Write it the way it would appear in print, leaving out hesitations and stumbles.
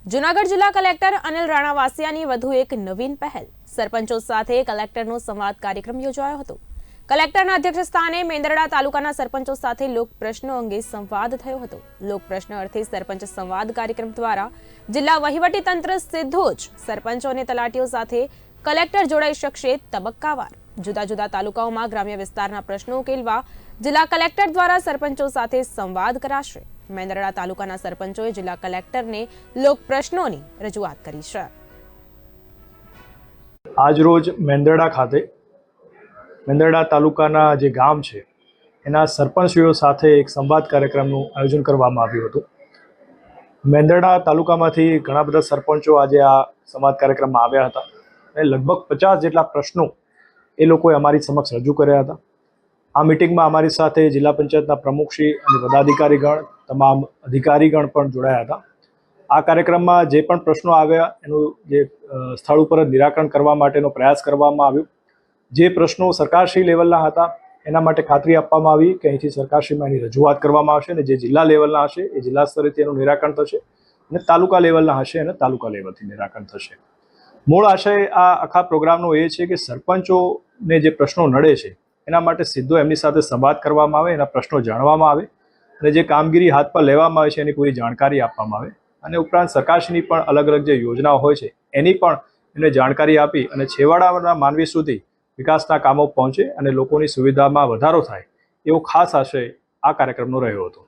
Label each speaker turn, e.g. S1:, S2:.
S1: જૂનાગઢ જિલ્લા કલેક્ટર અનિલ રાણાવાસિયાની વધુ એક નવીન પહેલ સરપંચો સાથે કલેક્ટરનો સંવાદ કાર્યક્રમ યોજાયો હતો। કલેક્ટરના અધ્યક્ષસ્થાને મેંદરડા તાલુકાના સરપંચો સાથે લોક પ્રશ્નો અંગે સંવાદ થયો હતો। લોક પ્રશ્ન અર્થે સરપંચ સંવાદ કાર્યક્રમ દ્વારા જિલ્લા વહીવટી તંત્ર સીધો જ સરપંચો અને તલાટીઓ સાથે કલેક્ટર જોડાઈ શકશે। તબક્કાવાર જુદા જુદા તાલુકાઓમાં ગ્રામ્ય વિસ્તારના પ્રશ્નો ઉકેલવા જિલ્લા કલેક્ટર દ્વારા સરપંચો સાથે સંવાદ કરાશે। મેંદરડા તાલુકાના સરપંચોએ જિલ્લા કલેક્ટરને લોક પ્રશ્નોની રજૂઆત કરી છે।
S2: આજરોજ મેંદરડા ખાતે મેંદરડા તાલુકાના જે ગામ છે એના સરપંચીઓ સાથે એક સંવાદ કાર્યક્રમનું આયોજન કરવામાં આવ્યું હતું। મેંદરડા તાલુકામાંથી ઘણા બધા સરપંચો આજે આ સંવાદ કાર્યક્રમમાં આવ્યા હતા અને લગભગ 50 જેટલા પ્રશ્નો એ લોકોએ અમારી સમક્ષ રજૂ કર્યા હતા। આ મિટિંગમાં અમારી સાથે જિલ્લા પંચાયતના પ્રમુખશ્રી અને પદાધિકારીગણ તમામ અધિકારીગણ પણ જોડાયા હતા। આ કાર્યક્રમમાં જે પણ પ્રશ્નો આવ્યા એનું જે સ્થળ ઉપર જ નિરાકરણ કરવા માટેનો પ્રયાસ કરવામાં આવ્યો। જે પ્રશ્નો સરકારશ્રી લેવલના હતા એના માટે ખાતરી આપવામાં આવી કે અહીંથી સરકારશ્રીમાં એની રજૂઆત કરવામાં આવશે અને જે જિલ્લા લેવલના હશે એ જિલ્લા સ્તરેથી એનું નિરાકરણ થશે અને તાલુકા લેવલના હશે એને તાલુકા લેવલથી નિરાકરણ થશે। મૂળ આશય આ આખા પ્રોગ્રામનો એ છે કે સરપંચોને જે પ્રશ્નો નડે છે એના માટે સીધો એમની સાથે સંવાદ કરવામાં આવે, એના પ્રશ્નો જાણવામાં આવે અને જે કામગીરી હાથ પર લેવામાં આવે છે એની પૂરી જાણકારી આપવામાં આવે અને ઉપરાંત સરકારશ્રીની પણ અલગ અલગ જે યોજનાઓ હોય છે એની પણ એમને જાણકારી આપી અને છેવાડાના માનવી સુધી વિકાસના કામો પહોંચે અને લોકોની સુવિધામાં વધારો થાય એવો ખાસ આશય આ કાર્યક્રમનો રહ્યો હતો।